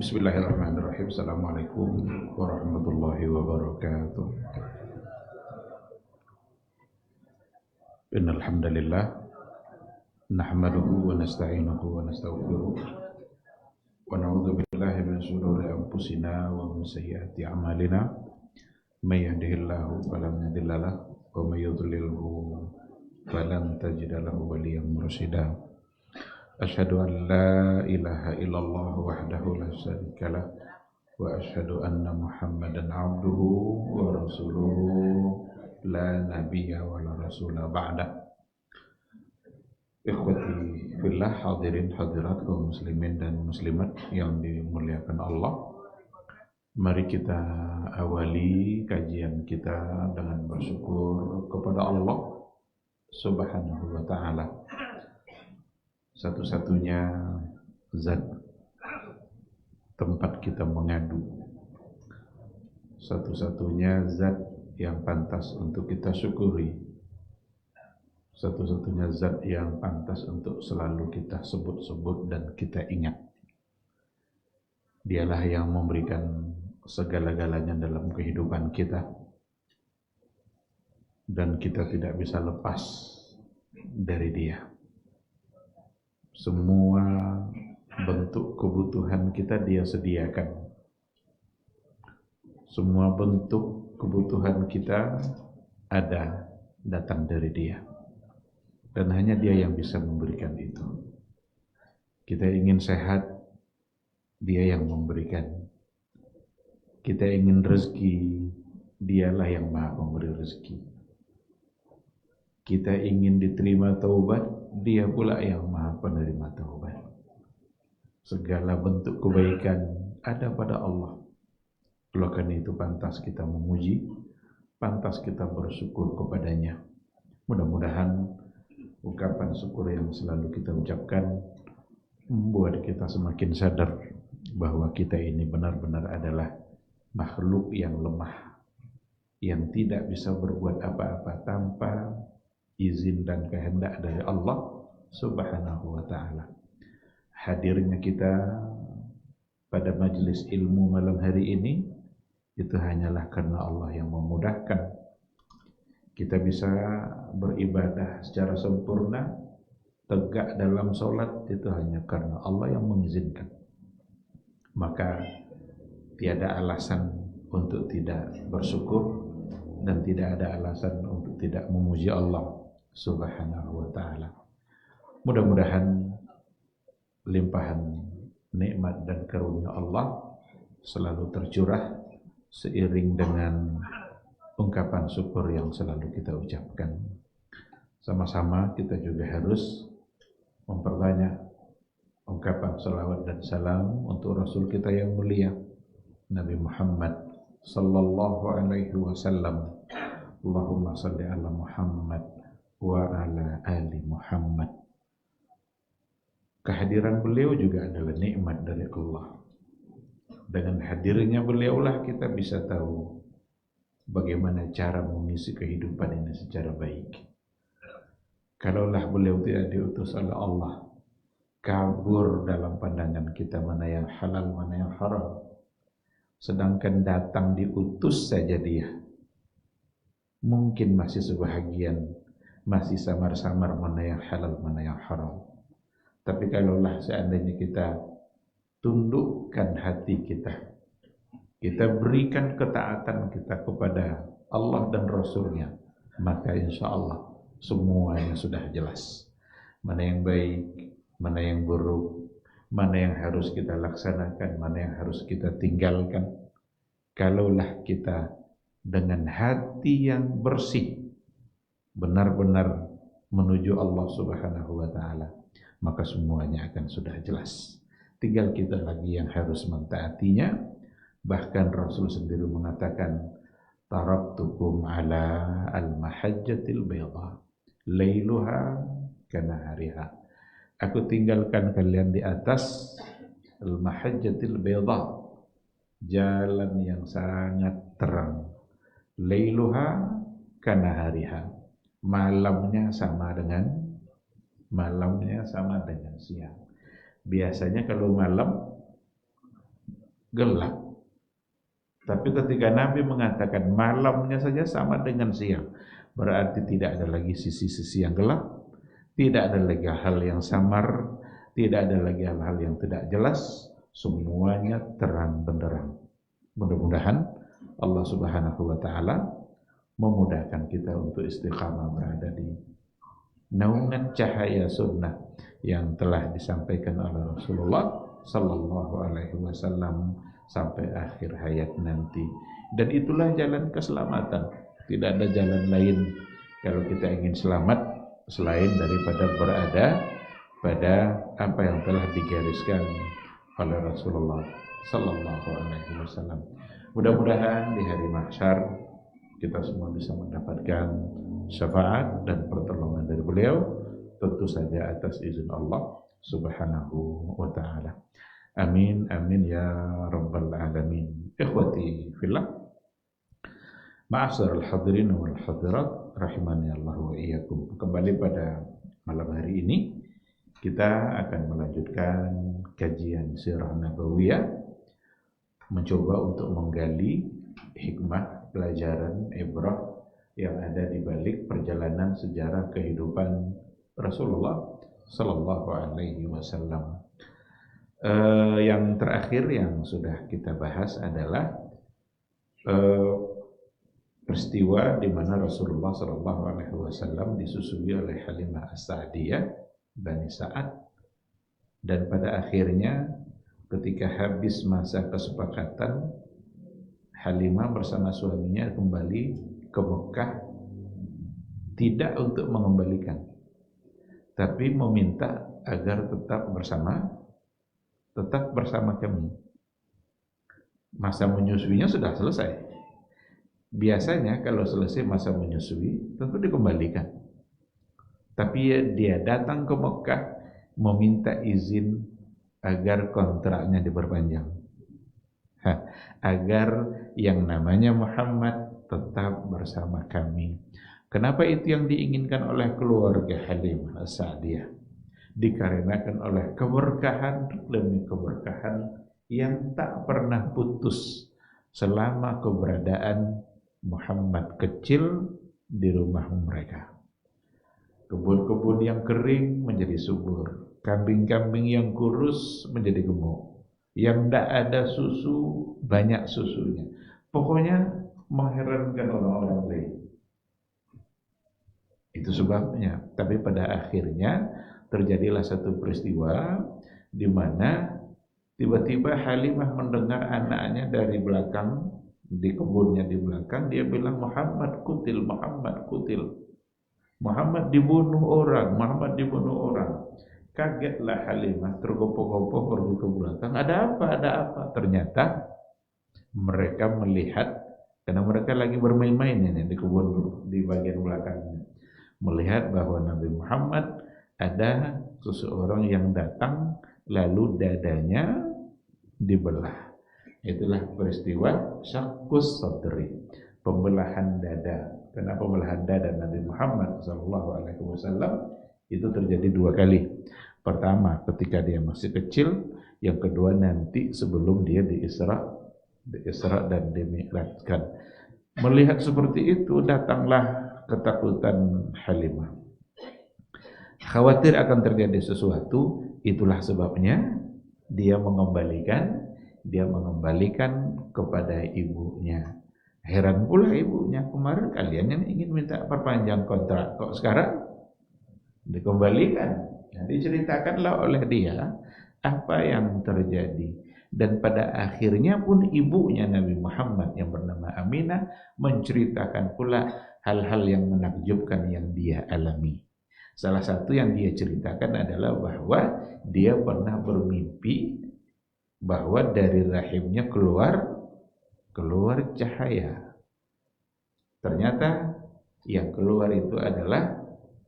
Bismillahirrahmanirrahim. Assalamualaikum warahmatullahi wabarakatuh. Innal hamdalillah nahmaduhu wa nasta'inuhu wa nastaghfiruh wa na'udzu billahi min shururi anfusina wa min sayyiati a'malina. May yahdihillahu fala mudilla lahu wa may yudlilhu falan tajida lahu waliyyan mursyida. Asyhadu an la ilaha illallah wahdahu la syarika lah wa asyhadu anna Muhammadan abduhu wa rasuluhu la nabiyya wa la rasula ba'da. Ikhwati fillah, hadirin hadirat kaum muslimin dan muslimat yang dimuliakan Allah. Mari kita awali kajian kita dengan bersyukur kepada Allah Subhanahu wa ta'ala, satu-satunya zat tempat kita mengadu, satu-satunya zat yang pantas untuk kita syukuri, satu-satunya zat yang pantas untuk selalu kita sebut-sebut dan kita ingat. Dialah yang memberikan segala-galanya dalam kehidupan kita, dan kita tidak bisa lepas dari Dia. Semua bentuk kebutuhan kita Dia sediakan. Semua bentuk kebutuhan kita datang dari Dia. Dan hanya Dia yang bisa memberikan itu. Kita ingin sehat, Dia yang memberikan. Kita ingin rezeki, Dialah yang Maha Pemberi rezeki. Kita ingin diterima taubat, Dia pula yang Maha Penerima taubat. Segala bentuk kebaikan ada pada Allah. Oleh karena itu pantas kita memuji, pantas kita bersyukur kepadanya. Mudah-mudahan ungkapan syukur yang selalu kita ucapkan membuat kita semakin sadar bahwa kita ini benar-benar adalah makhluk yang lemah, yang tidak bisa berbuat apa-apa tanpa izin dan kehendak dari Allah Subhanahu wa ta'ala. Hadirnya kita pada majelis ilmu malam hari ini itu hanyalah karena Allah yang memudahkan. Kita bisa beribadah secara sempurna, tegak dalam sholat, itu hanya karena Allah yang mengizinkan. Maka tiada alasan untuk tidak bersyukur dan tidak ada alasan untuk tidak memuji Allah Subhanahu wa ta'ala. Mudah-mudahan limpahan nikmat dan karunia Allah selalu tercurah seiring dengan ungkapan syukur yang selalu kita ucapkan. Sama-sama kita juga harus memperbanyak ungkapan salawat dan salam untuk Rasul kita yang mulia Nabi Muhammad sallallahu alaihi wasallam. Allahumma salli ala Muhammad wa ala ali Muhammad. Kehadiran beliau juga adalah nikmat dari Allah. Dengan hadirnya beliaulah kita bisa tahu bagaimana cara mengisi kehidupan ini secara baik. Kalaulah beliau tidak diutus oleh Allah, kabur dalam pandangan kita mana yang halal, mana yang haram. Sedangkan datang diutus saja Dia, mungkin masih sebahagian, masih samar-samar mana yang halal, mana yang haram. Tapi kalaulah seandainya kita tundukkan hati kita, kita berikan ketaatan kita kepada Allah dan Rasulnya, maka insya Allah semuanya sudah jelas. Mana yang baik, mana yang buruk, mana yang harus kita laksanakan, mana yang harus kita tinggalkan. Kalaulah kita dengan hati yang bersih benar-benar menuju Allah Subhanahu wa ta'ala, maka semuanya akan sudah jelas. Tinggal kita lagi yang harus mentaatinya. Bahkan Rasul sendiri mengatakan, taraktukum ala al-mahajjatil bayda lailuha kanahariha. Aku tinggalkan kalian di atas al-mahajjatil bayda, jalan yang sangat terang. Lailuha kanahariha, malamnya sama dengan siang. Biasanya kalau malam gelap. Tapi ketika Nabi mengatakan malamnya saja sama dengan siang, berarti tidak ada lagi sisi-sisi yang gelap, tidak ada lagi hal yang samar, tidak ada lagi hal-hal yang tidak jelas, semuanya terang benderang. Mudah-mudahan Allah Subhanahu wa taala memudahkan kita untuk istiqamah berada di naungan cahaya sunnah yang telah disampaikan oleh Rasulullah sallallahu alaihi wasallam sampai akhir hayat nanti. Dan itulah jalan keselamatan. Tidak ada jalan lain kalau kita ingin selamat selain daripada berada pada apa yang telah digariskan oleh Rasulullah sallallahu alaihi wasallam. Mudah-mudahan di hari mahsyar kita semua bisa mendapatkan syafaat dan pertolongan dari beliau, tentu saja atas izin Allah Subhanahu wa taala. Amin amin ya rabbal alamin. Ikhwati fillah, ma'asyiral hadirin wal hadirat rahimani Allah wa iyyakum. Kembali pada malam hari ini kita akan melanjutkan kajian sirah nabawiyah, mencoba untuk menggali hikmah, pelajaran, ibrah yang ada di balik perjalanan sejarah kehidupan Rasulullah sallallahu alaihi wasallam. Yang terakhir yang sudah kita bahas adalah peristiwa di mana Rasulullah sallallahu alaihi wasallam disusui oleh Halimah As-Sa'diyah Bani Sa'ad, dan pada akhirnya ketika habis masa kesepakatan, Halimah bersama suaminya kembali ke Mekah, tidak untuk mengembalikan, tapi meminta agar tetap bersama kami. Masa menyusuinya sudah selesai. Biasanya kalau selesai masa menyusui tentu dikembalikan. Tapi dia datang ke Mekah meminta izin agar kontraknya diperpanjang, agar yang namanya Muhammad tetap bersama kami. Kenapa itu yang diinginkan oleh keluarga Halimah As-Sa'diyah? Dikarenakan oleh keberkahan demi keberkahan yang tak pernah putus selama keberadaan Muhammad kecil di rumah mereka. Kebun-kebun yang kering menjadi subur, kambing-kambing yang kurus menjadi gemuk, yang tidak ada susu banyak susunya. Pokoknya mengherankan orang-orang lain. Itu sebabnya. Tapi pada akhirnya terjadilah satu peristiwa di mana tiba-tiba Halimah mendengar anaknya dari belakang, di kebunnya di belakang, dia bilang, Muhammad kutil, Muhammad kutil, Muhammad dibunuh orang, Muhammad dibunuh orang. Kagetlah Halimah, tergopoh-gopoh pergi ke belakang. Ada apa? Ada apa? Ternyata mereka melihat, karena mereka lagi bermain-main ini di kebun di bagian belakangnya, melihat bahwa Nabi Muhammad ada seseorang yang datang lalu dadanya dibelah. Itulah peristiwa syaqqus sadri, pembelahan dada. Karena pembelahan dada Nabi Muhammad SAW itu terjadi dua kali. Pertama ketika dia masih kecil, yang kedua nanti sebelum dia diisra dan dimi'rajkan. Melihat seperti itu datanglah ketakutan Halimah. Khawatir akan terjadi sesuatu, itulah sebabnya dia mengembalikan kepada ibunya. Heran pula ibunya, kemarin kalian yang ingin minta perpanjang kontrak, kok sekarang dikembalikan. Nah, diceritakanlah oleh dia apa yang terjadi. Dan pada akhirnya pun ibunya Nabi Muhammad yang bernama Aminah menceritakan pula hal-hal yang menakjubkan yang dia alami. Salah satu yang dia ceritakan adalah bahwa dia pernah bermimpi bahwa dari rahimnya keluar cahaya. Ternyata yang keluar itu adalah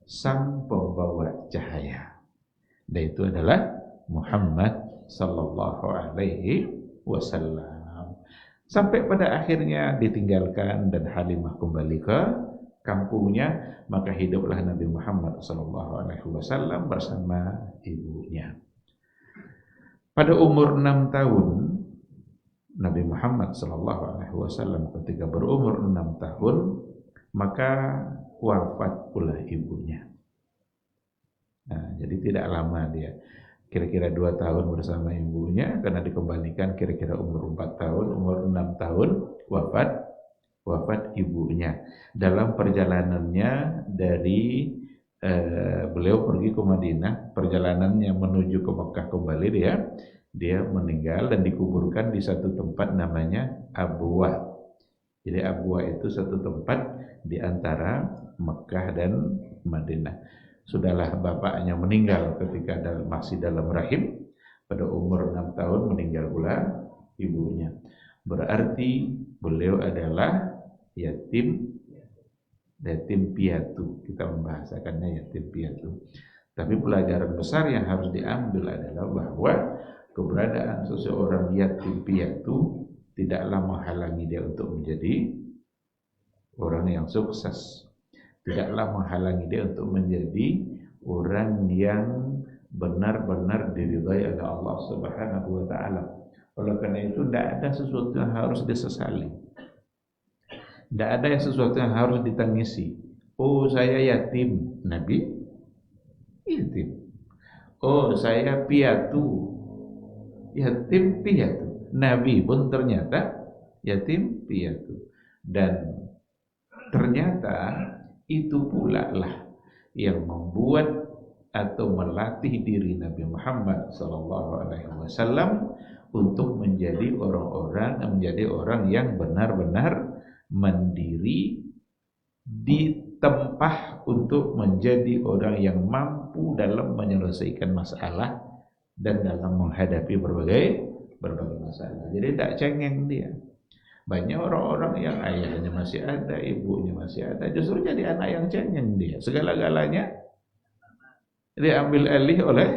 sang pembawa cahaya. Dan itu adalah Muhammad sallallahu alaihi wasallam. Sampai pada akhirnya ditinggalkan dan Halimah kembali ke kampungnya, maka hiduplah Nabi Muhammad sallallahu alaihi wasallam bersama ibunya. Pada umur 6 tahun Nabi Muhammad SAW ketika berumur 6 tahun, maka wafat pula ibunya. Nah, jadi tidak lama dia, kira-kira 2 tahun bersama ibunya, karena dikembalikan kira-kira umur 4 tahun, umur 6 tahun wafat ibunya. Dalam perjalanannya dari beliau pergi ke Madinah, perjalanannya menuju ke Mekah kembali, dia meninggal dan dikuburkan di satu tempat namanya Abwa. Jadi Abwa itu satu tempat di antara Mekah dan Madinah. Sudahlah bapaknya meninggal ketika masih dalam rahim, pada umur 6 tahun meninggal pula ibunya. Berarti beliau adalah yatim piatu. Kita membahasakannya yatim piatu. Tapi pelajaran besar yang harus diambil adalah bahwa keberadaan seseorang yatim piatu tidaklah menghalangi dia untuk menjadi orang yang sukses. Tidaklah menghalangi dia untuk menjadi orang yang benar-benar diridhai oleh Allah Subhanahu wa taala. Oleh karena itu tidak ada sesuatu yang harus disesali. Tidak ada sesuatu yang harus ditangisi. Oh, saya yatim, Nabi yatim. Oh, saya piatu, yatim piatu. Nabi pun ternyata yatim piatu. Dan ternyata itu pula lah yang membuat atau melatih diri Nabi Muhammad SAW untuk menjadi orang yang benar-benar mandiri, ditempah untuk menjadi orang yang mampu dalam menyelesaikan masalah dan dalam menghadapi berbagai masalah. Jadi tidak cengeng dia. Banyak orang-orang yang ayahnya masih ada, ibunya masih ada, justru jadi anak yang cengeng dia. Segala-galanya diambil alih oleh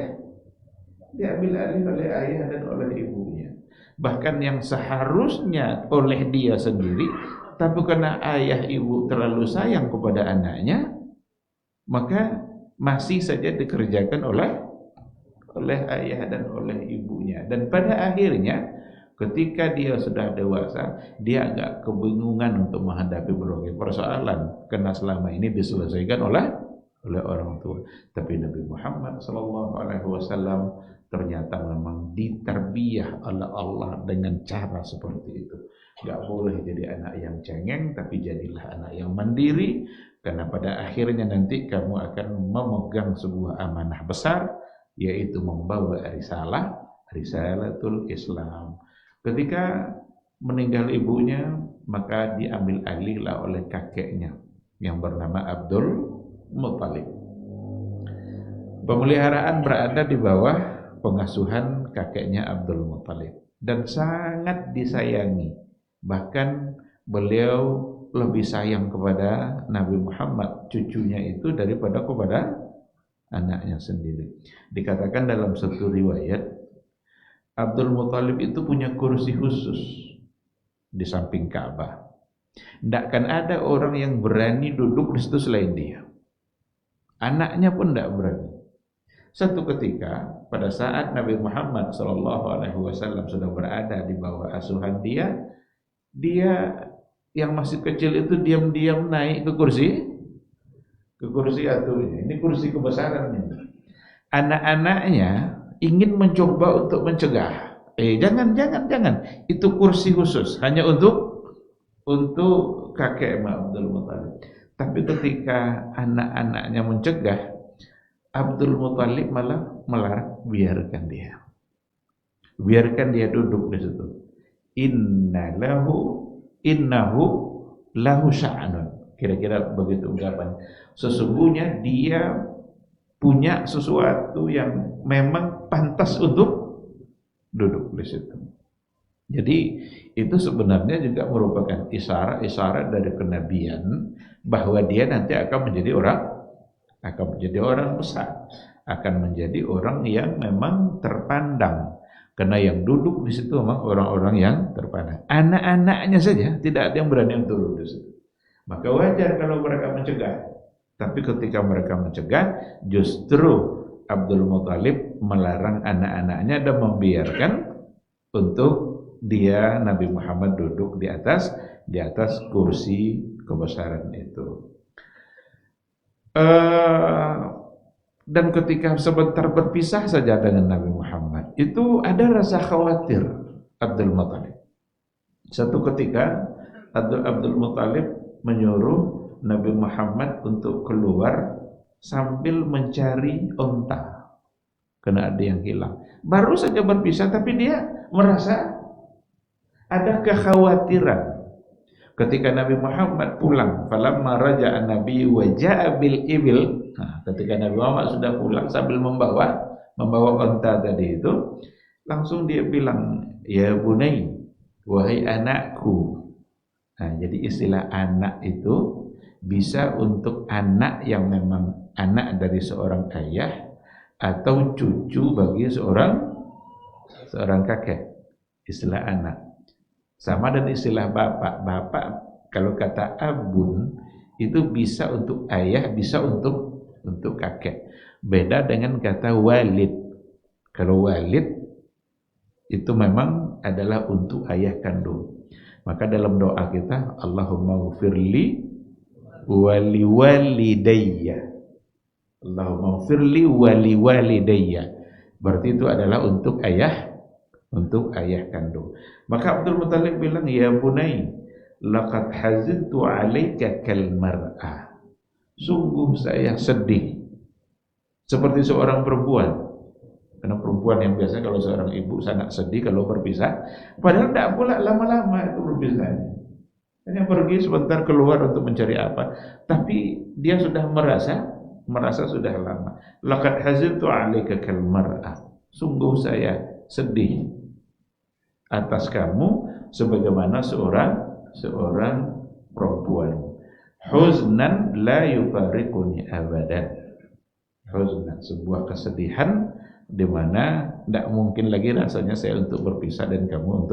ayah dan oleh ibunya. Bahkan yang seharusnya oleh dia sendiri, tapi karena ayah ibu terlalu sayang kepada anaknya, maka masih saja dikerjakan oleh ayah dan oleh ibunya. Dan pada akhirnya ketika dia sudah dewasa, dia agak kebingungan untuk menghadapi berbagai persoalan, karena selama ini diselesaikan oleh orang tua. Tapi Nabi Muhammad SAW ternyata memang ditarbiyah oleh Allah dengan cara seperti itu. Gak boleh jadi anak yang cengeng, tapi jadilah anak yang mandiri, karena pada akhirnya nanti kamu akan memegang sebuah amanah besar, yaitu membawa risalatul Islam. Ketika meninggal ibunya, maka diambil alihlah oleh kakeknya yang bernama Abdul Muttalib. Pemeliharaan berada di bawah pengasuhan kakeknya Abdul Muttalib dan sangat disayangi. Bahkan beliau lebih sayang kepada Nabi Muhammad, cucunya itu, daripada kepada anaknya sendiri. Dikatakan dalam satu riwayat, Abdul Muttalib itu punya kursi khusus di samping Ka'bah. Tidak akan ada orang yang berani duduk di situ selain dia. Anaknya pun tidak berani. Satu ketika, pada saat Nabi Muhammad SAW sudah berada di bawah asuhan dia yang masih kecil itu diam-diam naik ke kursi atunya. Ini kursi kebesaran ini. Anak-anaknya ingin mencoba untuk mencegah. Jangan. Itu kursi khusus hanya untuk kakek Abdul Muttalib. Tapi ketika anak-anaknya mencegah, Abdul Muttalib malah melarang, biarkan dia duduk di situ. Innahu lahu sya'nun. Kira-kira begitu ungkapan. Sesungguhnya dia punya sesuatu yang memang pantas untuk duduk di situ. Jadi itu sebenarnya juga merupakan isyarat dari kenabian bahwa dia nanti akan menjadi orang besar, akan menjadi orang yang memang terpandang. Karena yang duduk di situ memang orang-orang yang terpandang. Anak-anaknya saja tidak ada yang berani untuk duduk di situ. Maka wajar kalau mereka mencegah. Tapi ketika mereka mencegah, justru Abdul Muttalib melarang anak-anaknya dan membiarkan untuk dia Nabi Muhammad duduk di atas kursi kebesaran itu. Dan ketika sebentar berpisah saja dengan Nabi Muhammad, itu ada rasa khawatir Abdul Muthalib. Satu ketika Abdul Muthalib menyuruh Nabi Muhammad untuk keluar sambil mencari onta, karena ada yang hilang. Baru saja berpisah, tapi dia merasa ada kekhawatiran. Ketika Nabi Muhammad pulang, falamma raja'a Nabi wa ja'a bil ibil. Nah, ketika Nabi Muhammad sudah pulang sambil membawa onta tadi itu, langsung dia bilang, ya bunai, wahai anakku. Nah, jadi istilah anak itu bisa untuk anak yang memang anak dari seorang ayah atau cucu bagi seorang kakek. Istilah anak. Sama dan istilah bapak. Bapak kalau kata abun itu bisa untuk ayah, bisa untuk kakek. Beda dengan kata walid. Kalau walid itu memang adalah untuk ayah kandung. Maka dalam doa kita, Allahumma ghfirli wali walidayya. Allahumma ghfirli wali walidayya. Berarti itu adalah untuk ayah kandung. Maka Abdul Muthalib bilang, ya bunai, laqad hazintu 'alaika kal mar'ah. Sungguh saya sedih seperti seorang perempuan. Karena perempuan yang biasa kalau seorang ibu sangat sedih kalau berpisah, padahal tidak pula lama-lama itu berpisahnya. Hanya pergi sebentar keluar untuk mencari apa, tapi dia sudah merasa sudah lama. Laqad hazintu 'alaika kal mar'ah. Sungguh saya sedih atas kamu sebagaimana seorang perempuan. Huznan la yufariquni abadan. Huznan, sebuah kesedihan di mana tidak mungkin lagi rasanya saya untuk berpisah dan kamu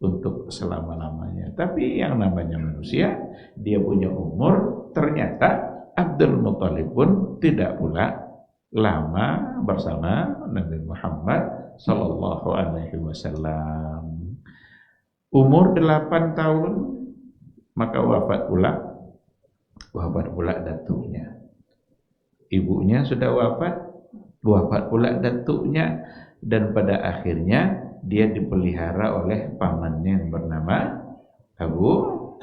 untuk selama-lamanya. Tapi yang namanya manusia, dia punya umur. Ternyata Abdul Muthalib pun tidak pula lama bersama Nabi Muhammad sallallahu alaihi wasallam. Umur 8 tahun maka wafat pula datuknya. Ibunya sudah wafat pula datuknya, dan pada akhirnya dia dipelihara oleh pamannya yang bernama Abu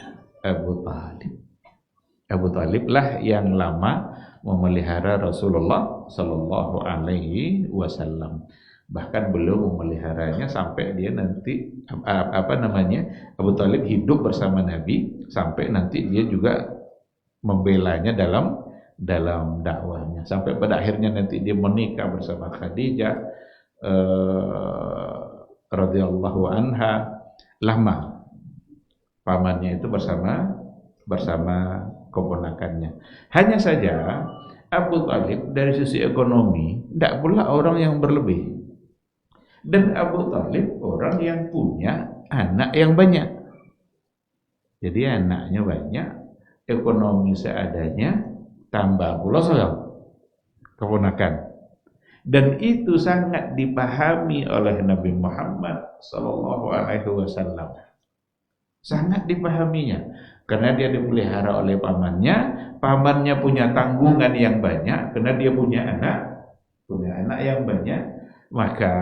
Talib. Abu Talib lah yang lama memelihara Rasulullah sallallahu alaihi wasallam. Bahkan beliau memeliharanya sampai dia nanti Abu Talib hidup bersama Nabi sampai nanti dia juga membelanya dalam dakwahnya, sampai pada akhirnya nanti dia menikah bersama Khadijah radhiyallahu anha. Lama pamannya itu bersama keponakannya. Hanya saja Abu Talib dari sisi ekonomi tidak pula orang yang berlebih. Dan Abu Talib orang yang punya anak yang banyak. Jadi anaknya banyak, ekonomi seadanya, tambah pula seorang keponakan. Dan itu sangat dipahami oleh Nabi Muhammad sallallahu alaihi wasallam. Sangat dipahaminya karena dia dipelihara oleh pamannya punya tanggungan yang banyak karena dia punya anak yang banyak. Maka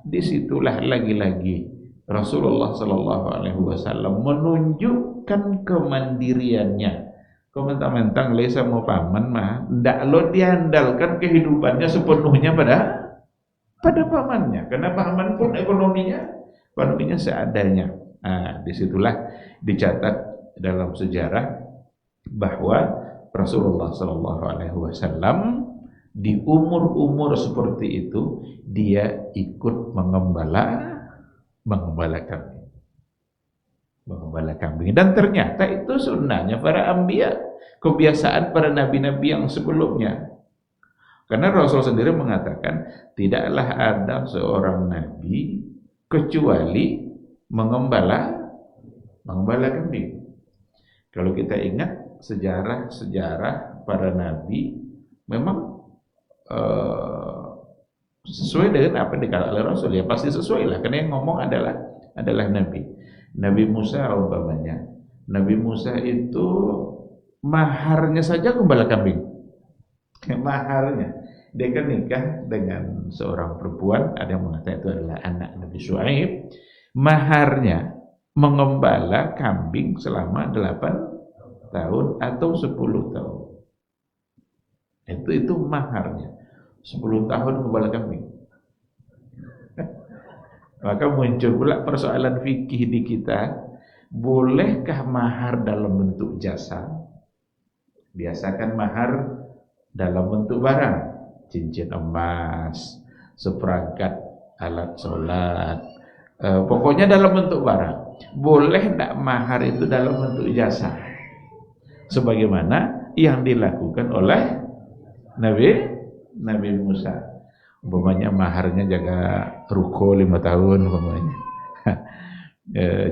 disitulah lagi-lagi Rasulullah sallallahu alaihi wasallam menunjukkan kemandiriannya. Kau mentang-mentang lesa mau paman mah, ndak lo diandalkan kehidupannya sepenuhnya pada pamannya. Karena paman pun ekonominya seadanya. Nah, disitulah dicatat dalam sejarah bahwa Rasulullah sallallahu alaihi wasallam di umur-umur seperti itu dia ikut mengembala kambing. Dan ternyata itu sunnahnya para anbiya, kebiasaan para nabi-nabi yang sebelumnya. Karena Rasul sendiri mengatakan tidaklah ada seorang nabi kecuali mengembala kambing. Kalau kita ingat sejarah para nabi memang sesuai dengan apa yang dikatakan oleh Rasul, ya pasti sesuai lah, karena yang ngomong adalah adalah nabi. Nabi Musa umpamanya, Nabi Musa itu maharnya saja gembala kambing. Maharnya, dia kan nikah dengan seorang perempuan, ada yang mengatakan itu adalah anak Nabi Syuaib. Maharnya mengembala kambing selama 8 tahun atau 10 tahun. Itu maharnya. 10 tahun gembala kambing. Maka muncul pula persoalan fikih di kita, bolehkah mahar dalam bentuk jasa? Biasakan mahar dalam bentuk barang, cincin emas, seperangkat alat sholat, pokoknya dalam bentuk barang. Boleh tidak mahar itu dalam bentuk jasa? Sebagaimana yang dilakukan oleh Nabi Musa. Umpamanya maharnya jaga ruko 5 tahun umpamanya.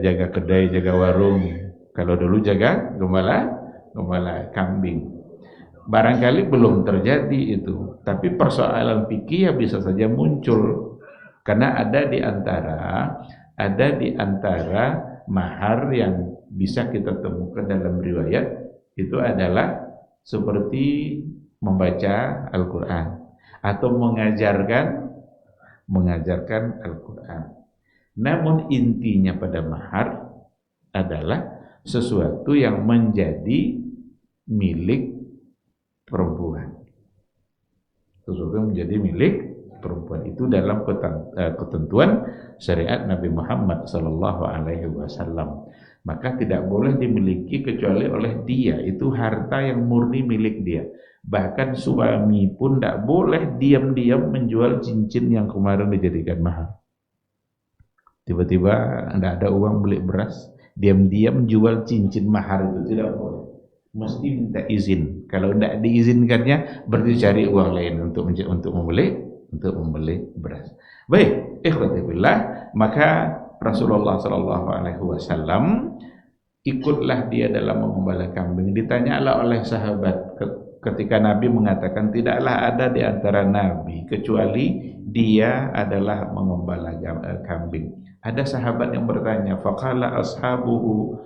Jaga kedai, jaga warung. Kalau dulu jaga gembala kambing. Barangkali belum terjadi itu, tapi persoalan fikih ya bisa saja muncul. Karena ada di antara mahar yang bisa kita temukan dalam riwayat itu adalah seperti membaca Al-Qur'an atau mengajarkan Al-Qur'an. Namun intinya pada mahar adalah sesuatu yang menjadi milik perempuan. Sesuatu yang menjadi milik perempuan itu dalam ketentuan syariat Nabi Muhammad sallallahu alaihi wasallam. Maka tidak boleh dimiliki kecuali oleh dia. Itu harta yang murni milik dia. Bahkan suami pun tidak boleh diam-diam menjual cincin yang kemarin dijadikan mahar. Tiba-tiba tidak ada uang beli beras, diam-diam jual cincin mahar itu tidak boleh. Mesti minta izin. Kalau tidak diizinkannya, berarti cari uang lain untuk membeli beras. Baik, ikhwati billah, maka Rasulullah sallallahu alaihi wasallam ikutlah dia dalam mengembala kambing. Ditanyalah oleh sahabat ketika Nabi mengatakan tidaklah ada di antara nabi kecuali dia adalah mengembala kambing. Ada sahabat yang bertanya, faqala ashabuhu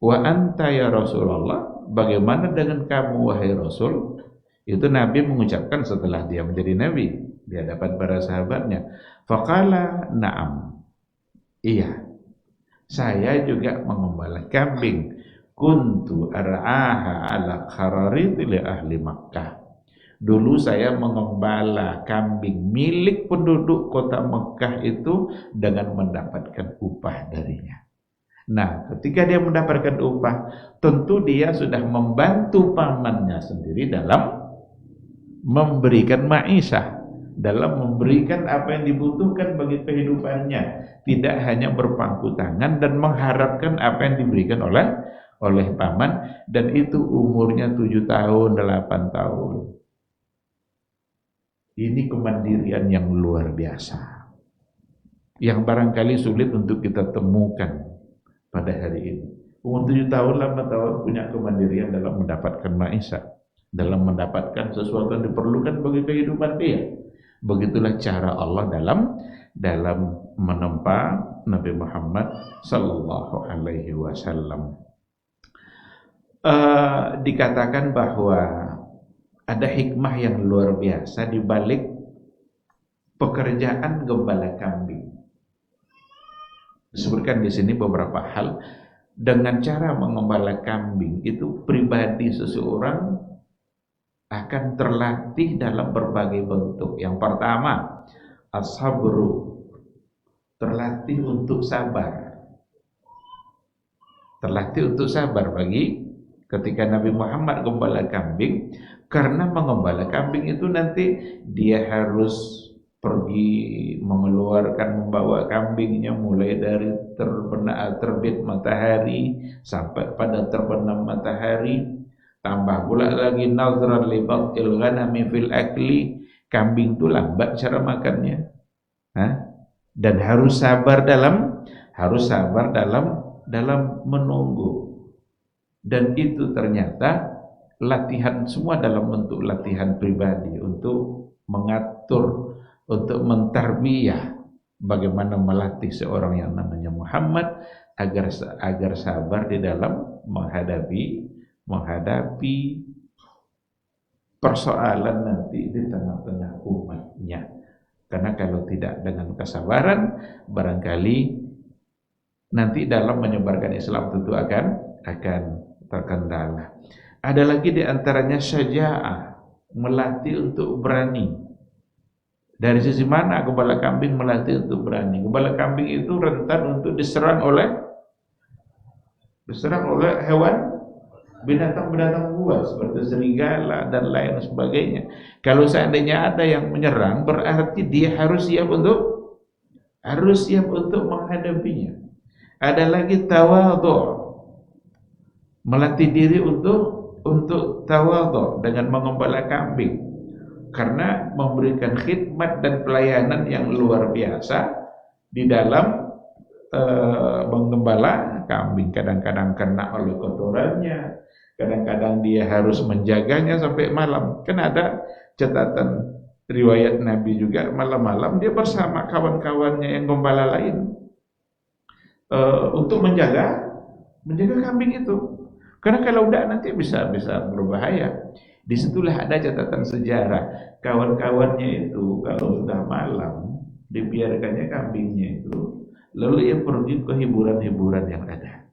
wa anta ya Rasulullah, bagaimana dengan kamu wahai Rasul? Itu Nabi mengucapkan setelah dia menjadi nabi di hadapan para sahabatnya. Faqala na'am, iya, saya juga mengembala kambing. Kuntu ar'aha ala khararit li ahli Makkah. Dulu saya mengembala kambing milik penduduk kota Mekah itu dengan mendapatkan upah darinya. Nah, ketika dia mendapatkan upah, tentu dia sudah membantu pamannya sendiri dalam memberikan ma'isyah, dalam memberikan apa yang dibutuhkan bagi kehidupannya, tidak hanya berpangku tangan dan mengharapkan apa yang diberikan oleh paman, dan itu umurnya 7 tahun, 8 tahun. Ini kemandirian yang luar biasa, yang barangkali sulit untuk kita temukan pada hari ini. Umur 7 tahun, 8 tahun punya kemandirian dalam mendapatkan ma'isyah, dalam mendapatkan sesuatu yang diperlukan bagi kehidupan dia. Begitulah cara Allah dalam menempa Nabi Muhammad sallallahu alaihi wasallam. Dikatakan bahwa ada hikmah yang luar biasa di balik pekerjaan gembala kambing. Disebutkan di sini beberapa hal. Dengan cara mengembala kambing itu pribadi seseorang akan terlatih dalam berbagai bentuk. Yang pertama, as-sabru, terlatih untuk sabar. Terlatih untuk sabar bagi ketika Nabi Muhammad gembala kambing, karena mengembala kambing itu nanti dia harus pergi membawa kambingnya mulai dari terbit matahari sampai pada terbenam matahari. Tambah pula lagi nazran li batil ghanami fil akli, kambing itu lambat cara makannya. Dan harus sabar dalam menunggu. Dan itu ternyata latihan semua dalam bentuk latihan pribadi untuk mengatur, untuk mentarbiyah bagaimana melatih seorang yang namanya Muhammad agar sabar di dalam menghadapi persoalan nanti di tengah-tengah umatnya. Karena kalau tidak dengan kesabaran, barangkali nanti dalam menyebarkan Islam tentu akan terkendala. Ada lagi di antaranya syaja'ah, melatih untuk berani. Dari sisi mana gembala kambing melatih untuk berani? Gembala kambing itu rentan untuk diserang oleh hewan, binatang-binatang buas seperti serigala dan lain sebagainya. Kalau seandainya ada yang menyerang, berarti dia harus siap untuk menghadapinya. Ada lagi tawadhu, melatih diri untuk tawadhu dengan mengembala kambing. Karena memberikan khidmat dan pelayanan yang luar biasa di dalam menggembala kambing. Kadang-kadang kena oleh kotorannya, kadang-kadang dia harus menjaganya sampai malam. Kan ada catatan riwayat Nabi juga, malam-malam dia bersama kawan-kawannya yang gembala lain untuk menjaga kambing itu. Karena kalau tidak nanti bisa berbahaya. Disitulah ada catatan sejarah, kawan-kawannya itu kalau sudah malam dibiarkannya kambingnya itu, lalu ia pergi ke hiburan-hiburan yang ada.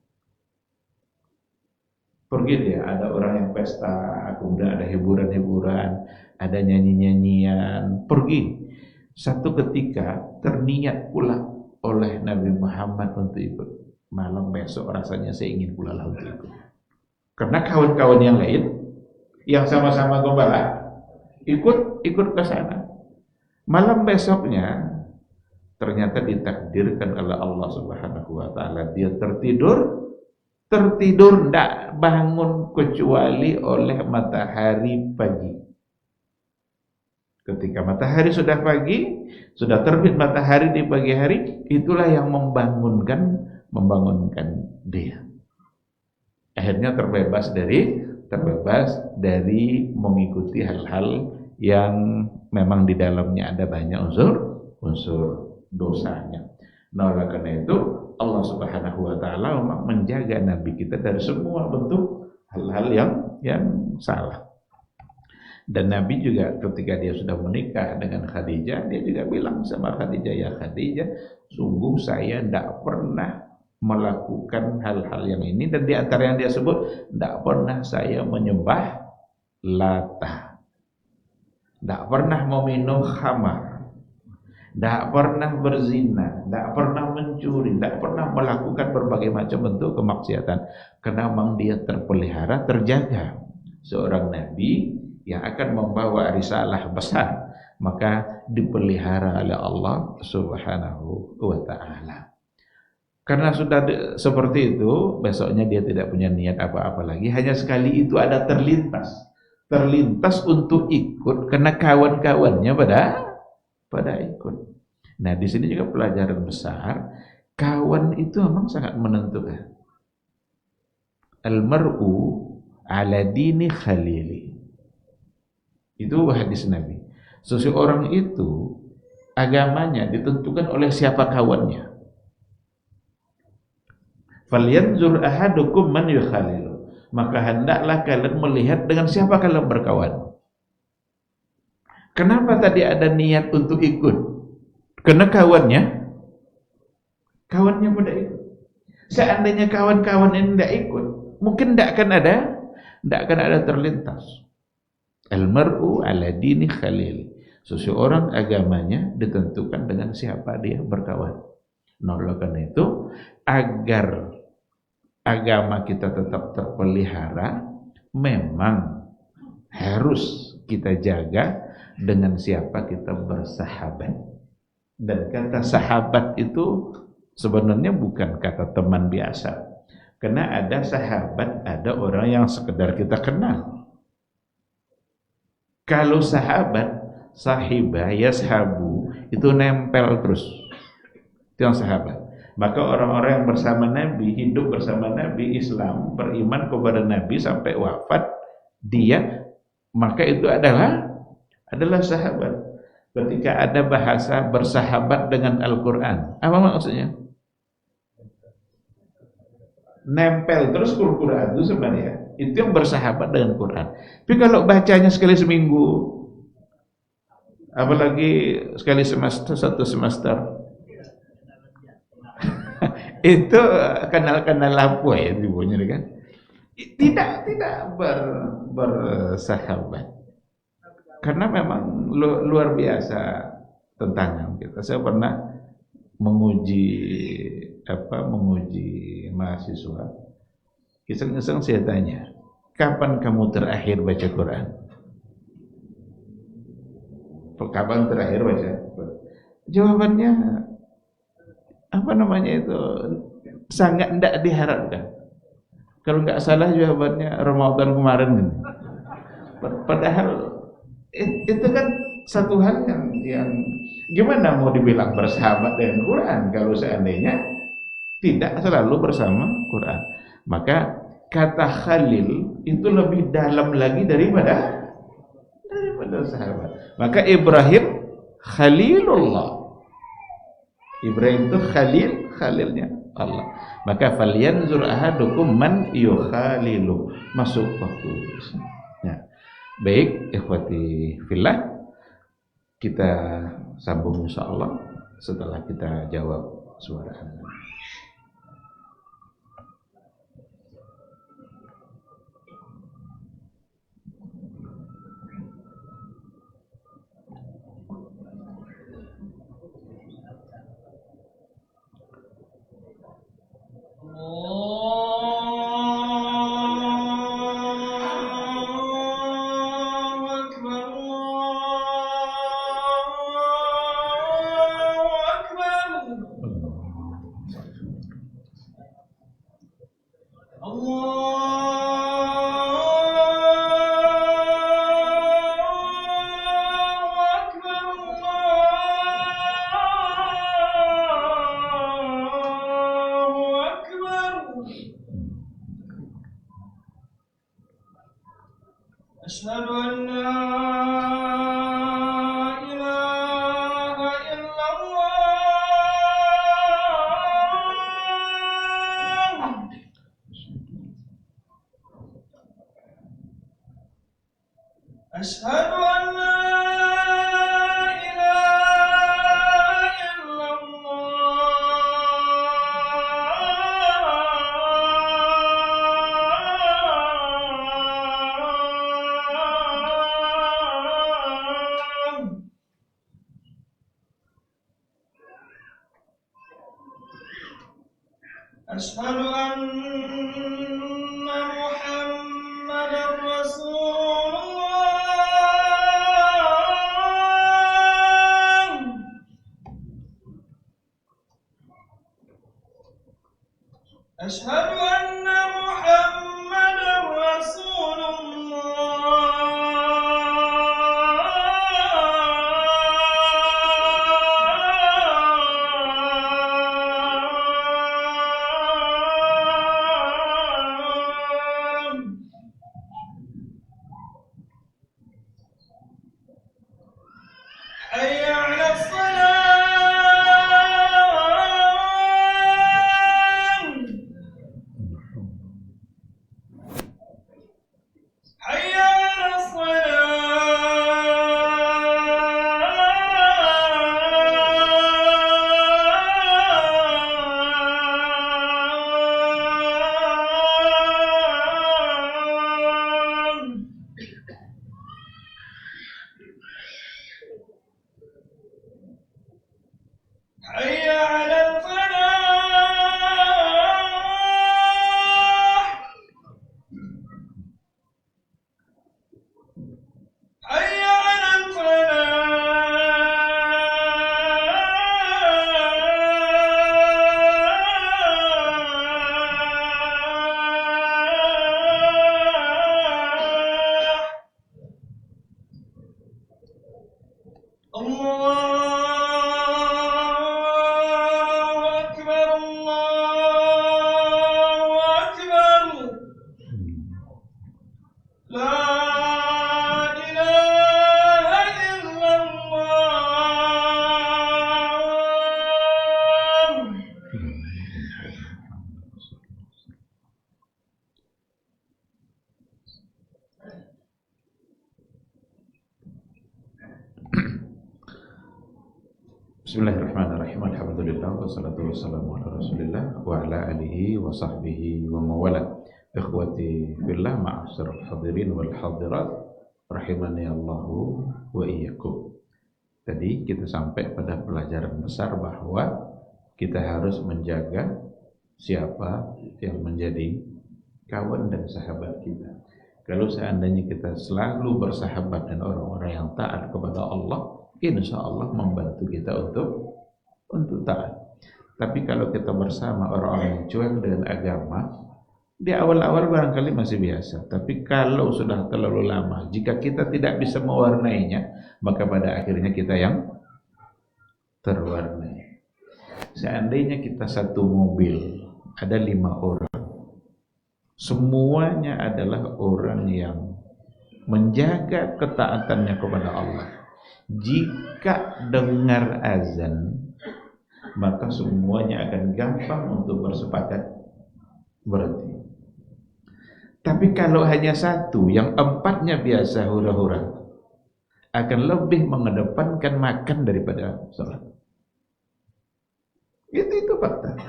Pergi dia, ada orang yang pesta, kemudian ada hiburan-hiburan, ada nyanyi-nyanyian, pergi. Satu ketika terniat pula oleh Nabi Muhammad untuk ikut. Malam besok rasanya saya ingin pula lah untuk ikut. Karena kawan-kawan yang lain yang sama-sama gembala ikut ke sana. Malam besoknya ternyata ditakdirkan oleh Allah Subhanahu wa taala dia tertidur tidak bangun kecuali oleh matahari pagi. Ketika matahari sudah pagi, sudah terbit matahari di pagi hari, itulah yang membangunkan dia. Akhirnya terbebas dari mengikuti hal-hal yang memang di dalamnya ada banyak unsur dosanya. Nah, oleh karena itu Allah Subhanahu wa taala memang menjaga nabi kita dari semua bentuk hal-hal yang salah. Dan Nabi juga ketika dia sudah menikah dengan Khadijah, dia juga bilang sama Khadijah, ya Khadijah, sungguh saya tidak pernah melakukan hal-hal yang ini, dan di antara yang dia sebut, tidak pernah saya menyembah Lata, tidak pernah meminum khamar, tidak pernah berzina, tidak pernah mencuri, tidak pernah melakukan berbagai macam bentuk kemaksiatan. Karena memang dia terpelihara, terjaga. Seorang nabi yang akan membawa risalah besar, maka dipelihara oleh Allah Subhanahu wa ta'ala. Karena sudah seperti itu, besoknya dia tidak punya niat apa-apa lagi. Hanya sekali itu ada terlintas untuk ikut, karena kawan-kawannya pada ikut. Nah, di sini juga pelajaran besar, kawan itu memang sangat menentukan. Al-mar'u ala dini khalili. Itu hadis Nabi. Seseorang itu agamanya ditentukan oleh siapa kawannya. Falyanzur ahadukum man yukhalilu. Maka hendaklah kalian melihat dengan siapa kalian berkawan. Kenapa tadi ada niat untuk ikut? Karena kawannya pada ikut. Seandainya kawan-kawan ini tidak ikut, mungkin tidak akan ada terlintas. Al-mar'u ala dini khalil. Seseorang agamanya ditentukan dengan siapa dia berkawan. Nah, oleh karena itu, agar agama kita tetap terpelihara, memang harus kita jaga dengan siapa kita bersahabat. Dan kata sahabat itu sebenarnya bukan kata teman biasa. Karena ada sahabat, ada orang yang sekedar kita kenal. Kalau sahabat, sahibah, yashabu, itu nempel terus. Itu yang sahabat. Maka orang-orang yang bersama Nabi, hidup bersama Nabi, Islam, beriman kepada Nabi sampai wafat, dia, maka itu adalah sahabat. ketika ada bahasa bersahabat dengan Al-Quran. Apa maksudnya? Nempel terus Quran itu sebenarnya itu yang bersahabat dengan Quran. Tapi kalau bacanya sekali seminggu, apalagi sekali semester, satu semester, itu kenal-kenal apa ya ibunya kan? Tidak bersahabat. Karena memang luar biasa tantangan kita. Saya pernah menguji mahasiswa. Iseng-iseng saya tanya, kapan kamu terakhir baca Quran? Kapan terakhir baca? Jawabannya sangat tidak diharapkan. Kalau nggak salah jawabannya Ramadan kemarin. Padahal itu kan satu hal yang gimana mau dibilang bersahabat dengan Quran kalau seandainya tidak selalu bersama Quran. Maka kata Khalil itu lebih dalam lagi daripada sahabat. Maka Ibrahim Khalilullah. Ibrahim itu Khalilnya Allah. Maka falyanzur ahadukum man yukhalilu. Masuk waktu. Ya. Baik, ikhwati fillah, kita sambung insyaallah setelah kita jawab suara Anda. أشهد أن لا إله إلا الله أشهد أن لا إله إلا الله أشهد أن محمدا رسول الله أشهد أن محمدا رسول الله حي على الصلاة حي على الصلاة حي على الفلاح حي على الفلاح الله أكبر الله أكبر لا إله إلا الله Bismillahirrahmanirrahim. Alhamdulillah wassalatu wassalamu ala Rasulillah wa ala alihi wa sahbihi wa mawala. Ikhwati fillah, ma'asyiral hadirin wal hadirat, rahimani Allahu wa iyyakum. Tadi kita sampai pada pelajaran besar bahwa kita harus menjaga siapa yang menjadi kawan dan sahabat kita. Kalau seandainya kita selalu bersahabat dengan orang-orang yang taat kepada Allah, insya Allah membantu kita untuk taat. Tapi kalau kita bersama orang-orang yang cuek dengan agama, di awal-awal barangkali masih biasa. Tapi kalau sudah terlalu lama, jika kita tidak bisa mewarnainya, maka pada akhirnya kita yang terwarnai. Seandainya kita satu mobil, ada 5 orang, semuanya adalah orang yang menjaga ketaatannya kepada Allah. Jika dengar azan, maka semuanya akan gampang untuk bersepakat berhenti. Tapi kalau hanya satu, yang 4-nya biasa hura-hura, akan lebih mengedepankan makan daripada sholat. Itu fakta.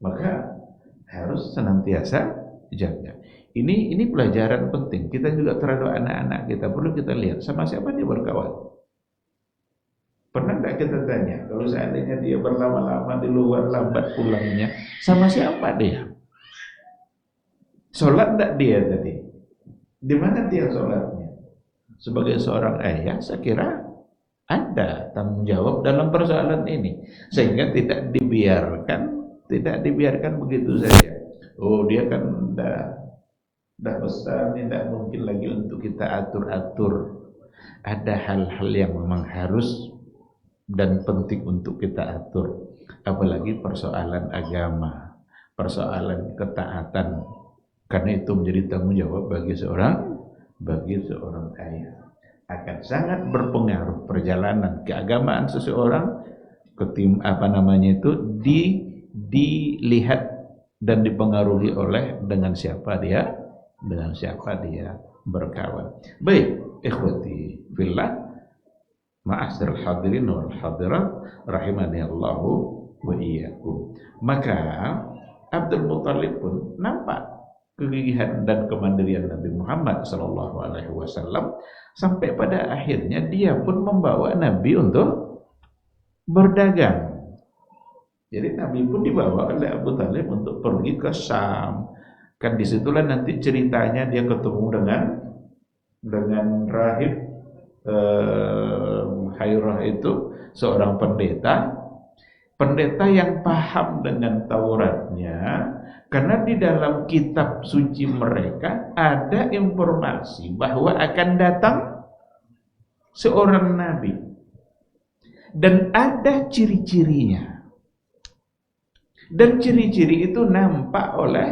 Maka harus senantiasa jaga. Ini pelajaran penting. Kita juga terhadap anak-anak kita perlu kita lihat sama siapa dia berkawan. Pernah enggak kita tanya, kalau seandainya dia berlama-lama di luar, lambat pulangnya, sama siapa dia? Sholat enggak dia tadi? Di mana dia sholatnya? Sebagai seorang ayah, saya kira ada tanggung jawab dalam persoalan ini, sehingga tidak dibiarkan begitu saja. Oh, dia kan dah besar, ini tidak mungkin lagi untuk kita atur-atur. Ada hal-hal yang memang harus dan penting untuk kita atur, apalagi persoalan agama, persoalan ketaatan, karena itu menjadi tanggung jawab bagi seorang ayah. Akan sangat berpengaruh perjalanan keagamaan seseorang, dilihat dan dipengaruhi oleh dengan siapa dia berkawan. Baik, ikhwati fillah, ma'asyiral hadirin wal hadirat, rahimani Allahu wa iyyakum. Maka Abdul Muthalib pun nampak kegigihan dan kemandirian Nabi Muhammad sallallahu alaihi wasallam, sampai pada akhirnya dia pun membawa Nabi untuk berdagang. Jadi Nabi pun dibawa oleh Abu Talib untuk pergi ke Syam. Kan disitulah nanti ceritanya dia ketemu dengan rahib Hairah itu, seorang pendeta yang paham dengan Tauratnya, karena di dalam kitab suci mereka ada informasi bahwa akan datang seorang nabi dan ada ciri-cirinya. Dan ciri-ciri itu nampak oleh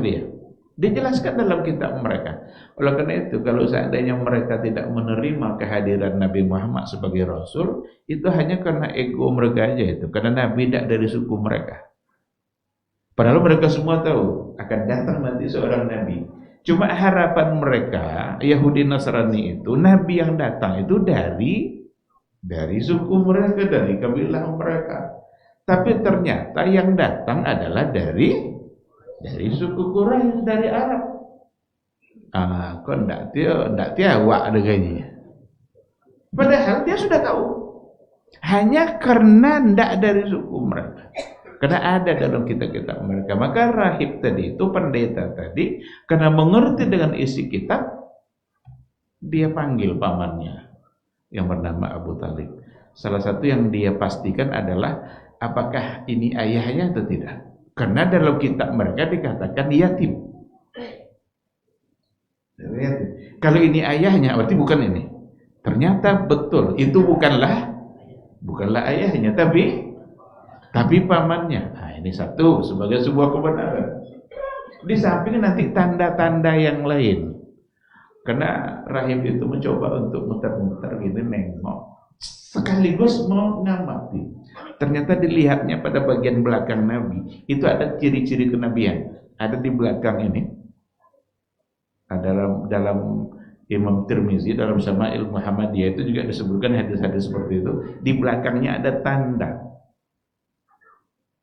dia. Dijelaskan dalam kitab mereka. Oleh karena itu, kalau seandainya mereka tidak menerima kehadiran Nabi Muhammad sebagai Rasul, itu hanya karena ego mereka aja itu. Karena Nabi tidak dari suku mereka. Padahal mereka semua tahu akan datang nanti seorang Nabi. Cuma harapan mereka, Yahudi Nasrani itu, Nabi yang datang itu dari suku mereka, dari kabilah mereka. Tapi ternyata yang datang adalah dari suku Quraisy, dari Arab. Kok enggak tiawak dengannya. Padahal dia sudah tahu. Hanya karena enggak dari suku mereka. Karena ada dalam kitab-kitab mereka. Maka rahib tadi itu, pendeta tadi, karena mengerti dengan isi kitab, dia panggil pamannya yang bernama Abu Talib. Salah satu yang dia pastikan adalah apakah ini ayahnya atau tidak. Karena dalam kitab mereka dikatakan yatim. Kalau ini ayahnya, berarti bukan ini. Ternyata betul, itu bukanlah ayahnya, tapi pamannya. Nah, ini satu sebagai sebuah kebenaran. Di samping nanti tanda-tanda yang lain. Karena rahib itu mencoba untuk muter-muter gini, nengok, sekaligus mengamati. Ternyata dilihatnya pada bagian belakang Nabi itu ada ciri-ciri kenabian. Ada di belakang ini. Dalam Imam Tirmizi dalam Syama'il Muhammadiyah itu juga disebutkan hadis-hadis seperti itu. Di belakangnya ada tanda.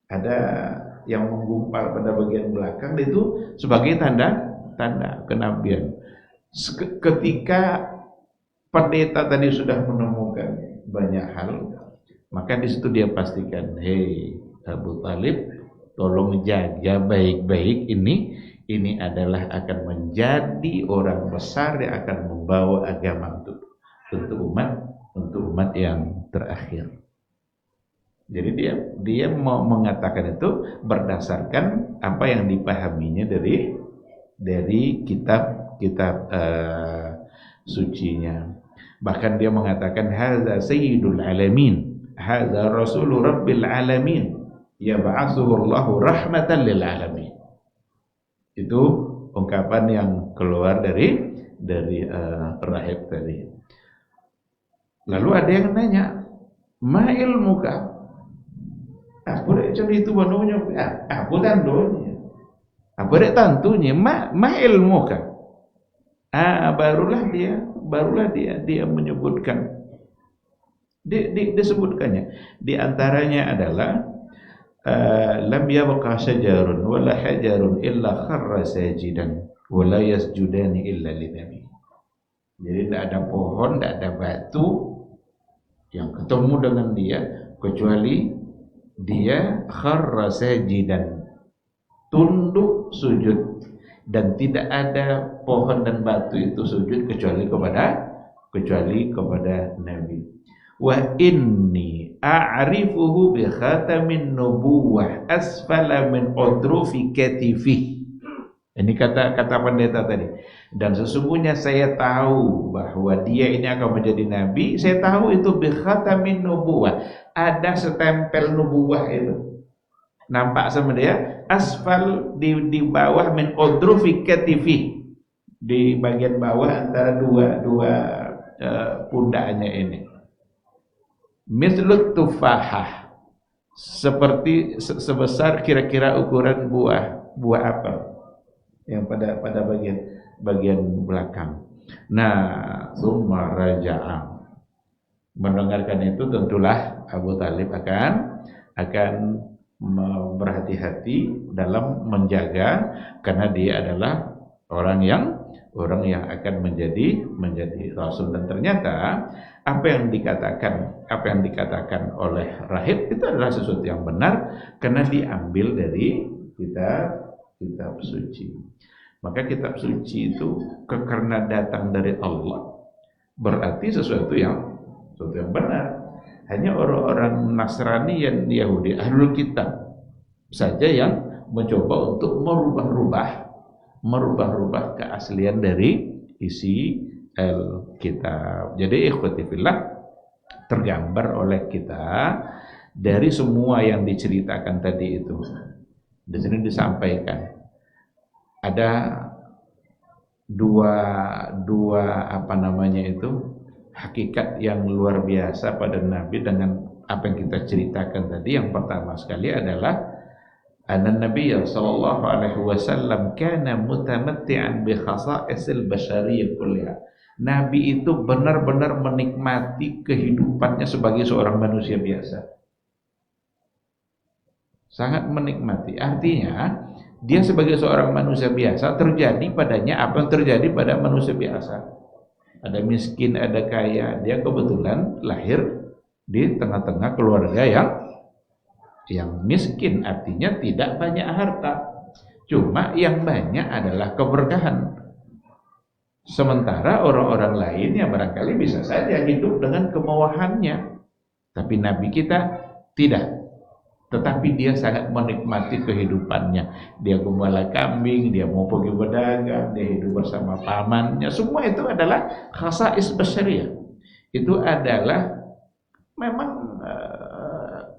Ada yang menggumpal pada bagian belakang itu sebagai tanda kenabian. Ketika pendeta tadi sudah menemukan banyak hal, maka di situ dia pastikan, hei Abu Talib, tolong jaga baik-baik ini adalah akan menjadi orang besar yang akan membawa agama untuk umat yang terakhir. Jadi dia mau mengatakan itu berdasarkan apa yang dipahaminya dari kitab sucinya. Bahkan dia mengatakan hadza sayyidul alamin, hadza rasulur rabbil alamin, yab'atsuhu Allahu rahmatan lil alamin. Itu ungkapan yang keluar dari rahib tadi. Lalu ada yang nanya, ma ilmuka? Aku dah cari itu bononya, aku tantunya. Aku dah tantunya, ma ilmuka? Barulah dia menyebutkan. Disebutkannya. Di antaranya adalah lam yabqa syajarun wala hajarun illa kharra sajidan wala yasjudani illa linabi. Jadi tidak ada pohon, tidak ada batu yang ketemu dengan dia kecuali dia kharra sajidan, tunduk sujud, dan tidak ada pohon dan batu itu sujud kecuali kepada Nabi. Wa inni a'rifuhu bi khatamin nubuwah asfala min udrufi katifi. Ini kata pendeta tadi. Dan sesungguhnya saya tahu bahwa dia ini akan menjadi nabi. Saya tahu itu bi khatamin nubuwah. Ada setempel nubuwah itu. Nampak sama dia asfal di bawah min udrufi katifi. Di bagian bawah antara dua pundaknya ini. Mislut tufahah, seperti sebesar kira-kira ukuran buah apel yang pada bagian belakang. Nah, summa raja'a. Mendengarkan itu tentulah Abu Talib akan berhati-hati dalam menjaga, karena dia adalah orang yang akan menjadi rasul. Dan ternyata apa yang dikatakan oleh rahib itu adalah sesuatu yang benar karena diambil dari kitab suci. Maka kitab suci itu karena datang dari Allah berarti sesuatu yang benar. Hanya orang-orang Nasrani dan Yahudi ahlul kitab saja yang mencoba untuk merubah keaslian dari isi Alkitab. Jadi ikhwati fillah, tergambar oleh kita dari semua yang diceritakan tadi itu. Di sini disampaikan ada dua hakikat yang luar biasa pada Nabi dengan apa yang kita ceritakan tadi. Yang pertama sekali adalah Nabi sallallahu alaihi wasallam kana mutamatti'an bi khasa'isil basyariyyah kulliha. Nabi itu benar-benar menikmati kehidupannya sebagai seorang manusia biasa. Sangat menikmati. Artinya, dia sebagai seorang manusia biasa terjadi padanya apa yang terjadi pada manusia biasa. Ada miskin, ada kaya. Dia kebetulan lahir di tengah-tengah keluarga yang miskin, artinya tidak banyak harta. Cuma yang banyak adalah keberkahan. Sementara orang-orang lain yang barangkali bisa saja hidup dengan kemewahannya, tapi Nabi kita tidak. Tetapi dia sangat menikmati kehidupannya. Dia gembala kambing, dia mau pergi berdagang, dia hidup bersama pamannya. Semua itu adalah khasa'is basyariyah. Itu adalah memang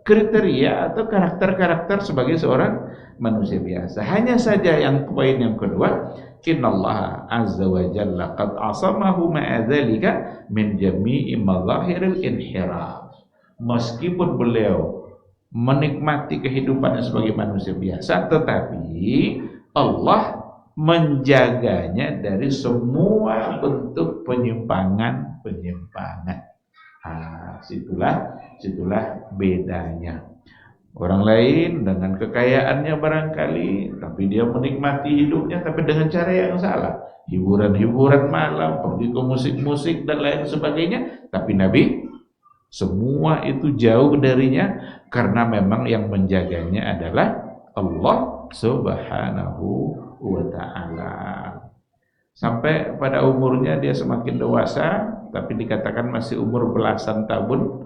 kriteria atau karakter-karakter sebagai seorang manusia biasa. Hanya saja yang poin yang kedua, innallaha azza wa jalla qad asamahu ma'a dzalika min jami'i madhahiril inhiraf. Meskipun beliau menikmati kehidupannya sebagai manusia biasa, tetapi Allah menjaganya dari semua bentuk penyimpangan. Situlah bedanya. Orang lain dengan kekayaannya barangkali, tapi dia menikmati hidupnya tapi dengan cara yang salah. Hiburan-hiburan malam, pergi ke musik-musik dan lain sebagainya. Tapi Nabi semua itu jauh darinya, karena memang yang menjaganya adalah Allah Subhanahu wa ta'ala. Sampai pada umurnya dia semakin dewasa, tapi dikatakan masih umur belasan tahun,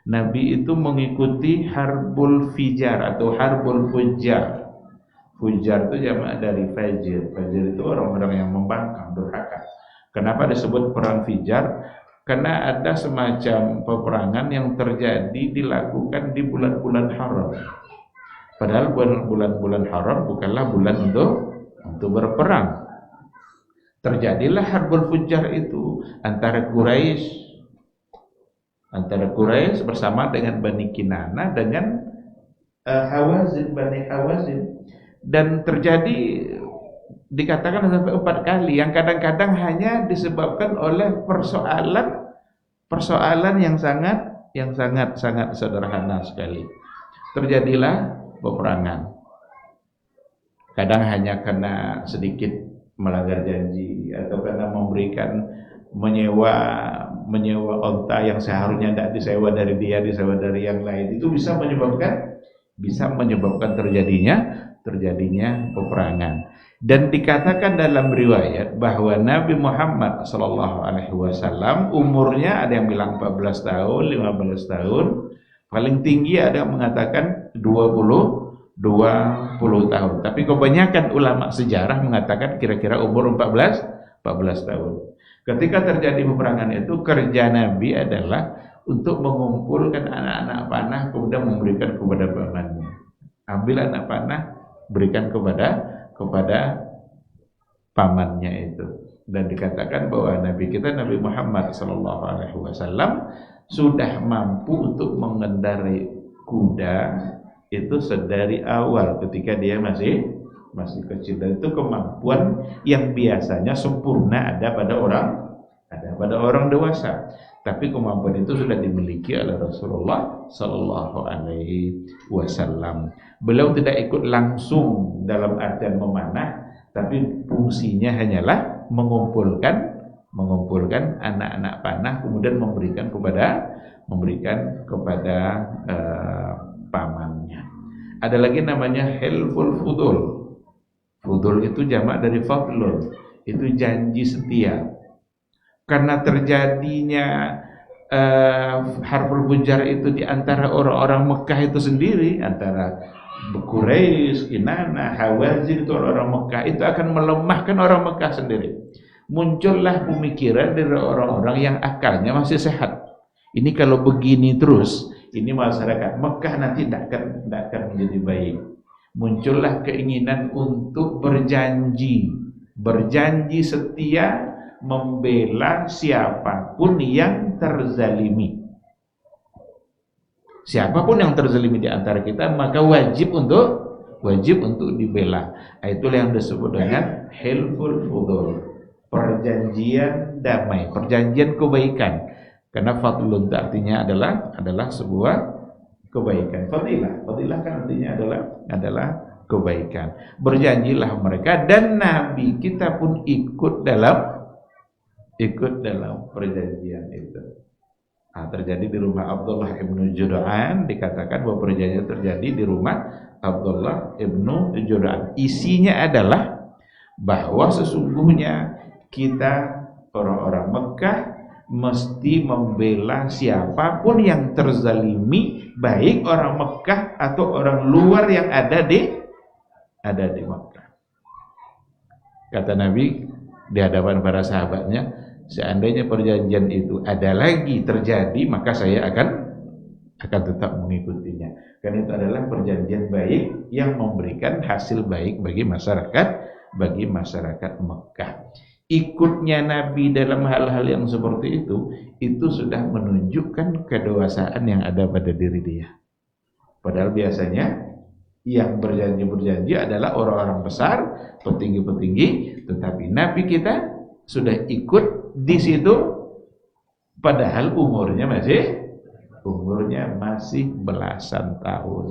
Nabi itu mengikuti harbul fijar atau harbul fujar. Fujar itu jamak dari fajir. Fajir itu orang-orang yang membangkang, durhaka. Kenapa disebut perang fijar? Karena ada semacam peperangan yang terjadi dilakukan di bulan-bulan haram. Padahal bulan-bulan haram bukanlah bulan untuk berperang. Terjadilah harbul fujar itu antara Quraisy bersama dengan Bani Kinana dengan Bani Hawazin, dan terjadi dikatakan sampai 4 kali, yang kadang-kadang hanya disebabkan oleh persoalan yang sangat sederhana sekali. Terjadilah peperangan, kadang hanya karena sedikit melanggar janji atau karena menyewa onta yang seharusnya tidak disewa dari dia, disewa dari yang lain. Itu bisa menyebabkan terjadinya peperangan. Dan dikatakan dalam riwayat bahwa Nabi Muhammad SAW umurnya ada yang bilang 14 tahun, 15 tahun, paling tinggi ada yang mengatakan 20 tahun. Tapi kebanyakan ulama sejarah mengatakan kira-kira umur 14 tahun. Ketika terjadi peperangan itu, kerja Nabi adalah untuk mengumpulkan anak-anak panah kemudian memberikan kepada pamannya. Ambil anak panah, berikan kepada pamannya itu. Dan dikatakan bahwa Nabi kita, Nabi Muhammad SAW, sudah mampu untuk mengendarai kuda itu sedari awal ketika dia masih kecil. Dan itu kemampuan yang biasanya sempurna ada pada orang dewasa. Tapi kemampuan itu sudah dimiliki oleh Rasulullah Sallallahu Alaihi Wasallam. Beliau tidak ikut langsung dalam artian memanah, tapi fungsinya hanyalah mengumpulkan anak-anak panah kemudian memberikan kepada pamannya. Ada lagi namanya hilful fudul. Fudul itu jamak dari fadlun, itu janji setia. Karena terjadinya harbul fujar itu di antara orang-orang Mekah itu sendiri, antara Quraisy, Kinana, Hawazin, itu orang Mekah, itu akan melemahkan orang Mekah sendiri. Muncullah pemikiran dari orang-orang yang akalnya masih sehat. Ini kalau begini terus, ini masyarakat Mekah nanti tidak akan menjadi baik. Muncullah keinginan untuk berjanji setia membela siapapun yang terzalimi. Siapapun yang terzalimi di antara kita, maka wajib untuk dibela. Itulah yang disebut dengan hilful fudul, perjanjian damai, perjanjian kebaikan. Karena fadlun artinya adalah sebuah kebaikan. Fadilah kan artinya adalah kebaikan. Berjanjilah mereka, dan Nabi kita pun ikut dalam perjanjian itu. Terjadi di rumah Abdullah ibnu Jud'an, dikatakan bahwa perjanjian terjadi di rumah Abdullah ibnu Jud'an. Isinya adalah bahwa sesungguhnya kita orang-orang Mekah mesti membela siapapun yang terzalimi, baik orang Mekah atau orang luar yang ada di Mekah. Kata Nabi di hadapan para sahabatnya, seandainya perjanjian itu ada lagi terjadi, maka saya akan tetap mengikutinya. Karena itu adalah perjanjian baik yang memberikan hasil baik bagi masyarakat Mekah. Ikutnya Nabi dalam hal-hal yang seperti itu sudah menunjukkan kedewasaan yang ada pada diri dia. Padahal biasanya yang berjanji adalah orang-orang besar, petinggi-petinggi, tetapi Nabi kita sudah ikut di situ padahal umurnya masih belasan tahun.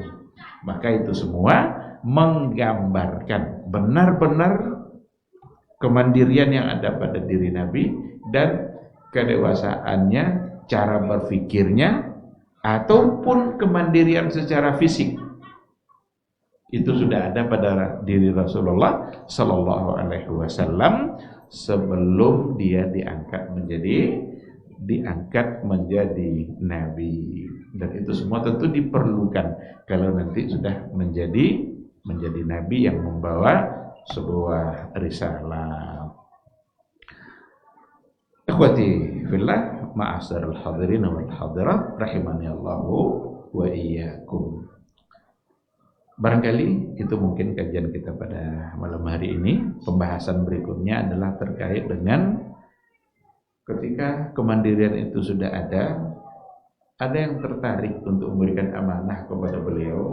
Maka itu semua menggambarkan benar-benar kemandirian yang ada pada diri Nabi dan kedewasaannya, cara berpikirnya, ataupun kemandirian secara fisik. Itu sudah ada pada diri Rasulullah Sallallahu Alaihi Wasallam sebelum dia diangkat menjadi nabi. Dan itu semua tentu diperlukan kalau nanti sudah menjadi nabi yang membawa sebuah risalah. Ikhwati fillah, ma'asyiral hadirin wal hadirat rahimani Allahu wa iyyakum. Barangkali itu mungkin kajian kita pada malam hari ini. Pembahasan berikutnya adalah terkait dengan ketika kemandirian itu sudah ada yang tertarik untuk memberikan amanah kepada beliau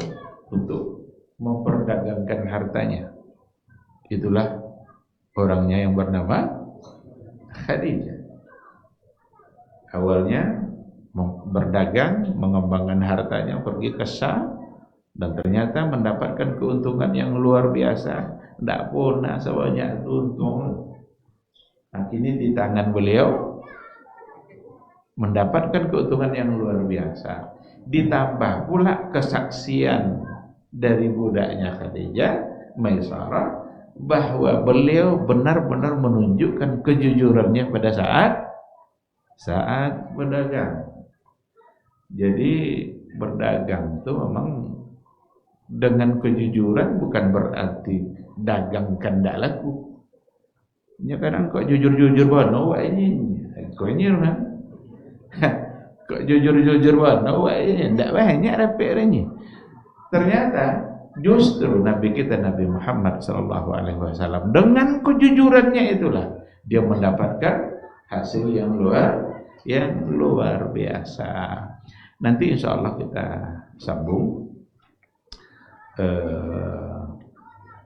untuk memperdagangkan hartanya. Itulah orangnya yang bernama Khadijah. Awalnya berdagang, mengembangkan hartanya, pergi ke Syam, dan ternyata mendapatkan keuntungan yang luar biasa. Tidak pernah sebanyak untung. Akhirnya di tangan beliau mendapatkan keuntungan yang luar biasa. Ditambah pula kesaksian dari budaknya Khadijah, Maisarah, bahwa beliau benar-benar menunjukkan kejujurannya pada saat berdagang. Jadi berdagang itu memang dengan kejujuran, bukan berarti dagang kandak laku. Ya kadang kok jujur-jujur bono wak ini. Kok ini kan? Kok jujur-jujur bono wak ini, ndak banyak dapat ini. Ternyata justru Nabi kita Nabi Muhammad sallallahu alaihi wasallam dengan kejujurannya itulah dia mendapatkan hasil yang luar biasa. Nanti insyaallah kita sambung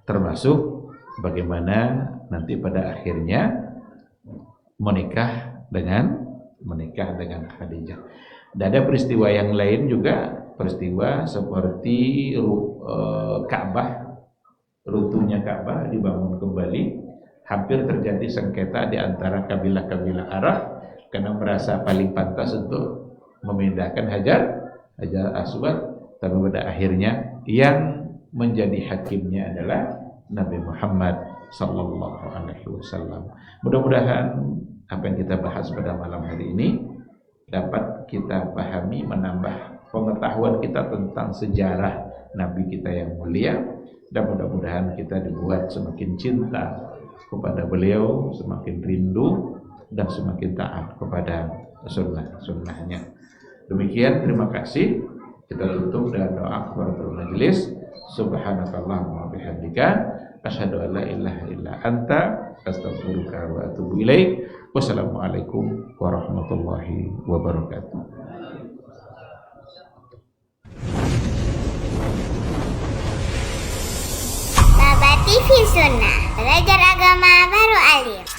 termasuk bagaimana nanti pada akhirnya menikah dengan Khadijah. Dan ada peristiwa yang lain juga, peristiwa seperti Ka'bah, runtuhnya Ka'bah dibangun kembali. Hampir terjadi sengketa di antara kabilah-kabilah Arab karena merasa paling pantas untuk memindahkan Hajar Aswad, tapi pada akhirnya yang menjadi hakimnya adalah Nabi Muhammad sallallahu alaihi wasallam. Mudah-mudahan apa yang kita bahas pada malam hari ini dapat kita pahami, menambah pengetahuan kita tentang sejarah Nabi kita yang mulia, dan mudah-mudahan kita dibuat semakin cinta kepada beliau, semakin rindu dan semakin taat kepada sunnahnya. Demikian, terima kasih. Kita tutup dengan doa kafaratul majelis. Subhanakallahumma wa bihamdika asyhadu an la ilaha illa anta astaghfiruka wa atubu ilaik. Wassalamualaikum warahmatullahi wabarakatuh. Baba TV Sunnah, belajar agama baru alim.